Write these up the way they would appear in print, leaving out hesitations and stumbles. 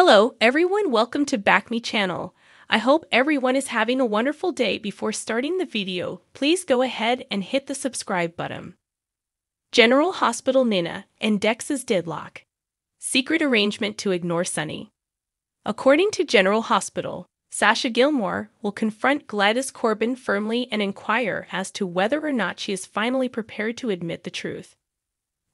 Hello everyone, welcome to Back Me channel. I hope everyone is having a wonderful day. Before starting the video, please go ahead and hit the subscribe button. General Hospital Nina and Dex's deadlock. Secret arrangement to ignore Sonny. According to General Hospital, Sasha Gilmore will confront Gladys Corbin firmly and inquire as to whether or not she is finally prepared to admit the truth.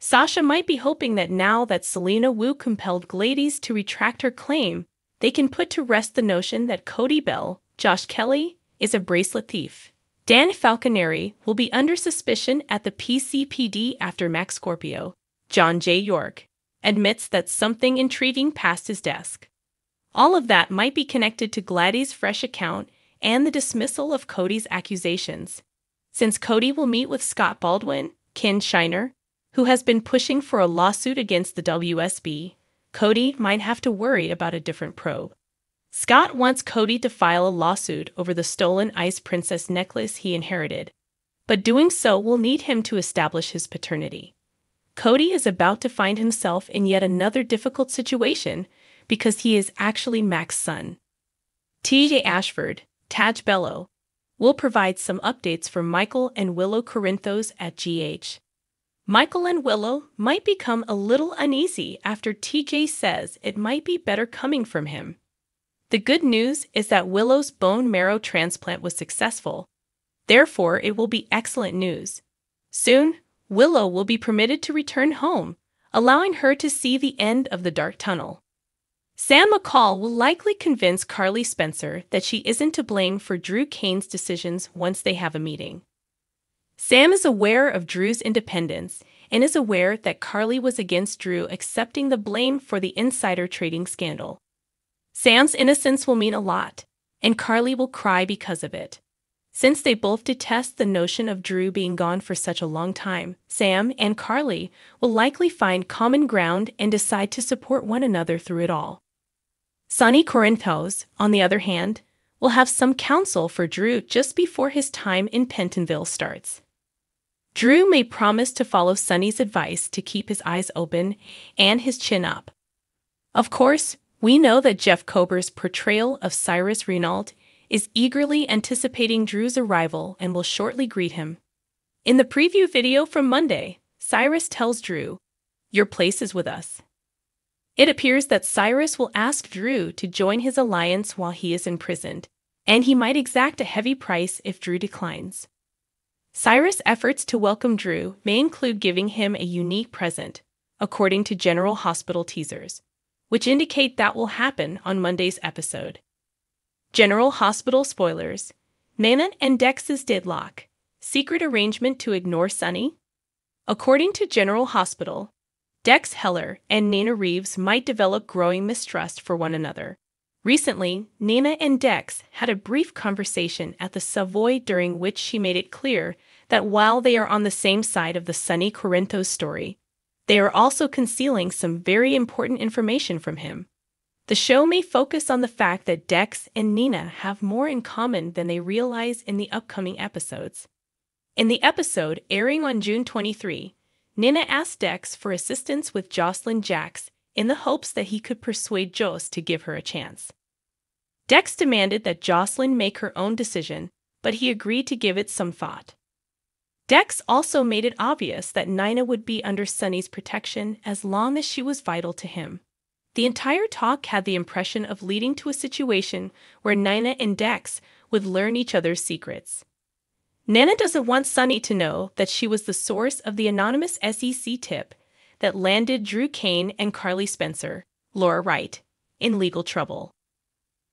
Sasha might be hoping that now that Selena Wu compelled Gladys to retract her claim, they can put to rest the notion that Cody Bell, Josh Kelly, is a bracelet thief. Dan Falconeri will be under suspicion at the PCPD after Max Scorpio, John J. York, admits that something intriguing passed his desk. All of that might be connected to Gladys' fresh account and the dismissal of Cody's accusations. Since Cody will meet with Scott Baldwin, Ken Shiner, who has been pushing for a lawsuit against the WSB, Cody might have to worry about a different probe. Scott wants Cody to file a lawsuit over the stolen Ice Princess necklace he inherited, but doing so will need him to establish his paternity. Cody is about to find himself in yet another difficult situation because he is actually Mac's son. TJ Ashford, Taj Bello, will provide some updates for Michael and Willow Corinthos at GH. Michael and Willow might become a little uneasy after TJ says it might be better coming from him. The good news is that Willow's bone marrow transplant was successful. Therefore, it will be excellent news. Soon, Willow will be permitted to return home, allowing her to see the end of the dark tunnel. Sam McCall will likely convince Carly Spencer that she isn't to blame for Drew Kane's decisions once they have a meeting. Sam is aware of Drew's independence and is aware that Carly was against Drew accepting the blame for the insider trading scandal. Sam's innocence will mean a lot, and Carly will cry because of it. Since they both detest the notion of Drew being gone for such a long time, Sam and Carly will likely find common ground and decide to support one another through it all. Sonny Corinthos, on the other hand, will have some counsel for Drew just before his time in Pentonville starts. Drew may promise to follow Sonny's advice to keep his eyes open and his chin up. Of course, we know that Jeff Kober's portrayal of Cyrus Renault is eagerly anticipating Drew's arrival and will shortly greet him. In the preview video from Monday, Cyrus tells Drew, "Your place is with us." It appears that Cyrus will ask Drew to join his alliance while he is imprisoned, and he might exact a heavy price if Drew declines. Cyrus' efforts to welcome Drew may include giving him a unique present, according to General Hospital teasers, which indicate that will happen on Monday's episode. General Hospital spoilers: Nana and Dex's deadlock, secret arrangement to ignore Sonny? According to General Hospital, Dex Heller and Nana Reeves might develop growing mistrust for one another. Recently, Nina and Dex had a brief conversation at the Savoy during which she made it clear that while they are on the same side of the Sonny Corinthos story, they are also concealing some very important information from him. The show may focus on the fact that Dex and Nina have more in common than they realize in the upcoming episodes. In the episode airing on June 23, Nina asked Dex for assistance with Jocelyn Jax in the hopes that he could persuade Joss to give her a chance. Dex demanded that Jocelyn make her own decision, but he agreed to give it some thought. Dex also made it obvious that Nina would be under Sonny's protection as long as she was vital to him. The entire talk had the impression of leading to a situation where Nina and Dex would learn each other's secrets. Nana doesn't want Sonny to know that she was the source of the anonymous SEC tip that landed Drew Kane and Carly Spencer, Laura Wright, in legal trouble.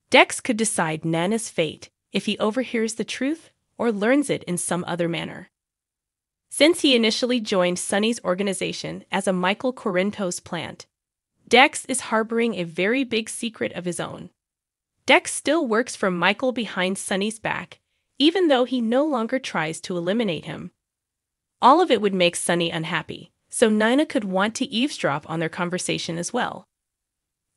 Dex could decide Nana's fate if he overhears the truth or learns it in some other manner. Since he initially joined Sonny's organization as a Michael Corinthos plant, Dex is harboring a very big secret of his own. Dex still works for Michael behind Sonny's back, even though he no longer tries to eliminate him. All of it would make Sonny unhappy, so Nina could want to eavesdrop on their conversation as well.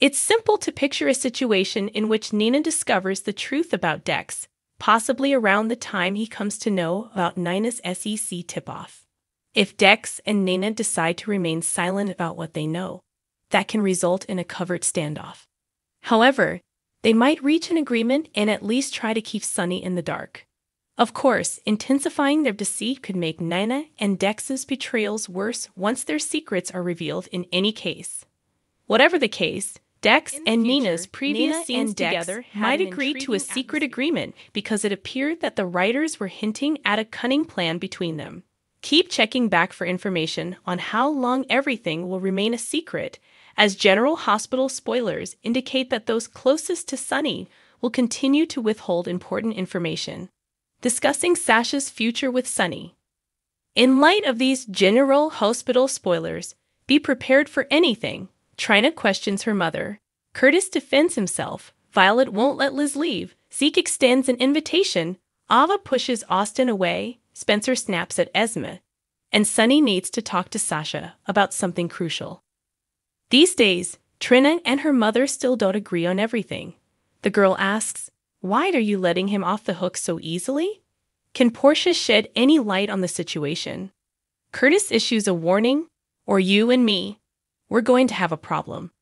It's simple to picture a situation in which Nina discovers the truth about Dex, possibly around the time he comes to know about Nina's SEC tip-off. If Dex and Nina decide to remain silent about what they know, that can result in a covert standoff. However, they might reach an agreement and at least try to keep Sonny in the dark. Of course, intensifying their deceit could make Nina and Dex's betrayals worse once their secrets are revealed in any case. Whatever the case, Dex and Nina's previous scenes together might agree to a secret agreement because it appeared that the writers were hinting at a cunning plan between them. Keep checking back for information on how long everything will remain a secret, as General Hospital spoilers indicate that those closest to Sonny will continue to withhold important information. Discussing Sasha's future with Sonny. In light of these General Hospital spoilers, be prepared for anything. Trina questions her mother. Curtis defends himself. Violet won't let Liz leave. Zeke extends an invitation. Ava pushes Austin away. Spencer snaps at Esme. And Sonny needs to talk to Sasha about something crucial. These days, Trina and her mother still don't agree on everything. The girl asks, "Why are you letting him off the hook so easily?" Can Portia shed any light on the situation? Curtis issues a warning, "Or you and me, we're going to have a problem."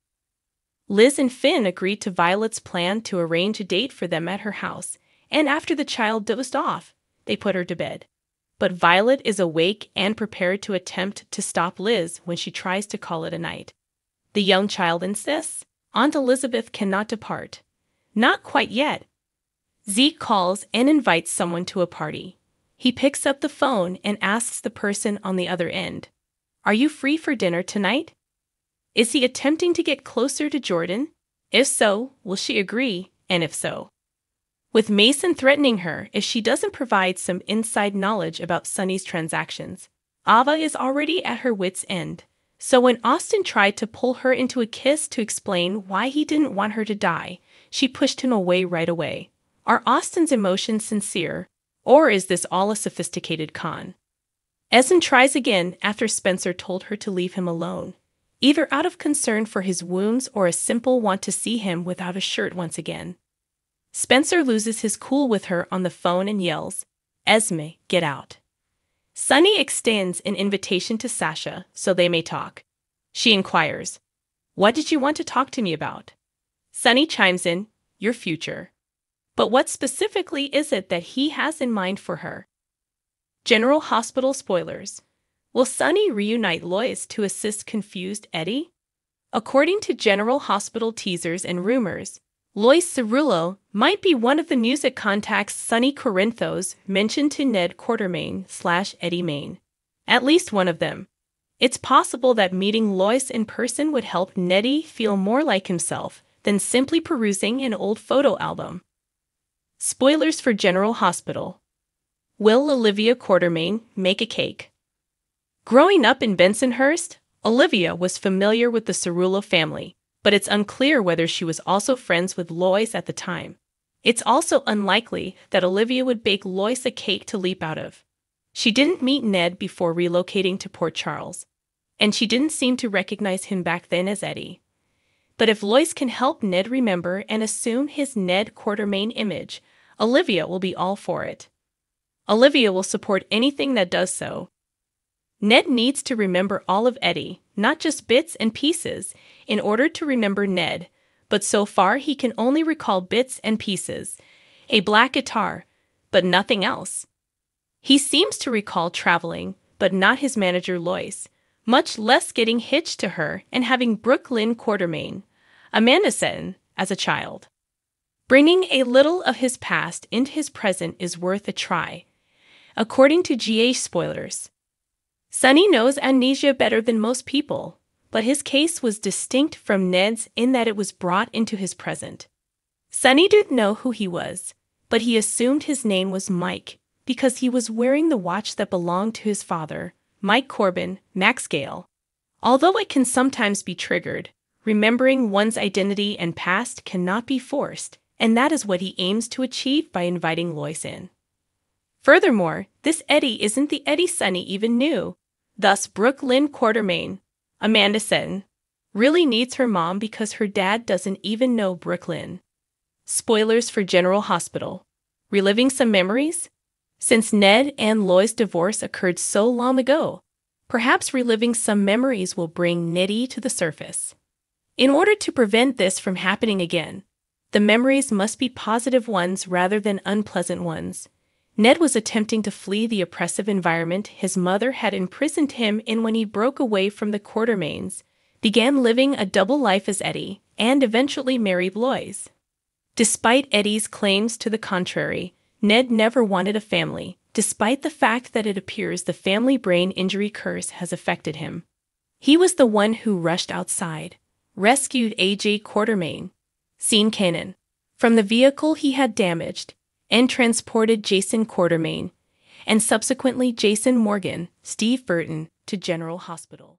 Liz and Finn agreed to Violet's plan to arrange a date for them at her house, and after the child dozed off, they put her to bed. But Violet is awake and prepared to attempt to stop Liz when she tries to call it a night. The young child insists Aunt Elizabeth cannot depart. Not quite yet. Zeke calls and invites someone to a party. He picks up the phone and asks the person on the other end, "Are you free for dinner tonight?" Is he attempting to get closer to Jordan? If so, will she agree? And if so? With Mason threatening her if she doesn't provide some inside knowledge about Sonny's transactions, Ava is already at her wit's end. So when Austin tried to pull her into a kiss to explain why he didn't want her to die, she pushed him away right away. Are Austin's emotions sincere, or is this all a sophisticated con? Essen tries again after Spencer told her to leave him alone, either out of concern for his wounds or a simple want to see him without a shirt once again. Spencer loses his cool with her on the phone and yells, "Esme, get out." Sonny extends an invitation to Sasha so they may talk. She inquires, "What did you want to talk to me about?" Sonny chimes in, "Your future." But what specifically is it that he has in mind for her? General Hospital spoilers. Will Sonny reunite Lois to assist confused Eddie? According to General Hospital teasers and rumors, Lois Cerullo might be one of the music contacts Sonny Corinthos mentioned to Ned Quartermain/Eddie Main. At least one of them. It's possible that meeting Lois in person would help Neddy feel more like himself than simply perusing an old photo album. Spoilers for General Hospital. Will Olivia Quartermain make a cake? Growing up in Bensonhurst, Olivia was familiar with the Cerullo family, but it's unclear whether she was also friends with Lois at the time. It's also unlikely that Olivia would bake Lois a cake to leap out of. She didn't meet Ned before relocating to Port Charles, and she didn't seem to recognize him back then as Eddie. But if Lois can help Ned remember and assume his Ned Quartermain image, Olivia will be all for it. Olivia will support anything that does so. Ned needs to remember all of Eddie, not just bits and pieces, in order to remember Ned, but so far he can only recall bits and pieces. A black guitar, but nothing else. He seems to recall traveling, but not his manager Lois, much less getting hitched to her and having Brooklyn Quartermain, Amanda Seton, as a child. Bringing a little of his past into his present is worth a try. According to GH spoilers, Sonny knows amnesia better than most people, but his case was distinct from Ned's in that it was brought into his present. Sonny didn't know who he was, but he assumed his name was Mike because he was wearing the watch that belonged to his father, Mike Corbin, Max Gale. Although it can sometimes be triggered, remembering one's identity and past cannot be forced, and that is what he aims to achieve by inviting Lois in. Furthermore, this Eddie isn't the Eddie Sonny even knew. Thus, Brooklyn Quartermain, Amanda Seton, really needs her mom because her dad doesn't even know Brooklyn. Spoilers for General Hospital. Reliving some memories? Since Ned and Lois' divorce occurred so long ago, perhaps reliving some memories will bring Neddy to the surface. In order to prevent this from happening again, the memories must be positive ones rather than unpleasant ones. Ned was attempting to flee the oppressive environment his mother had imprisoned him in when he broke away from the Quartermaines, began living a double life as Eddie, and eventually married Lois. Despite Eddie's claims to the contrary, Ned never wanted a family, despite the fact that it appears the family brain injury curse has affected him. He was the one who rushed outside, rescued A.J. Quartermaine, seen Cannon, from the vehicle he had damaged, and transported Jason Quartermaine, and subsequently Jason Morgan, Steve Burton, to General Hospital.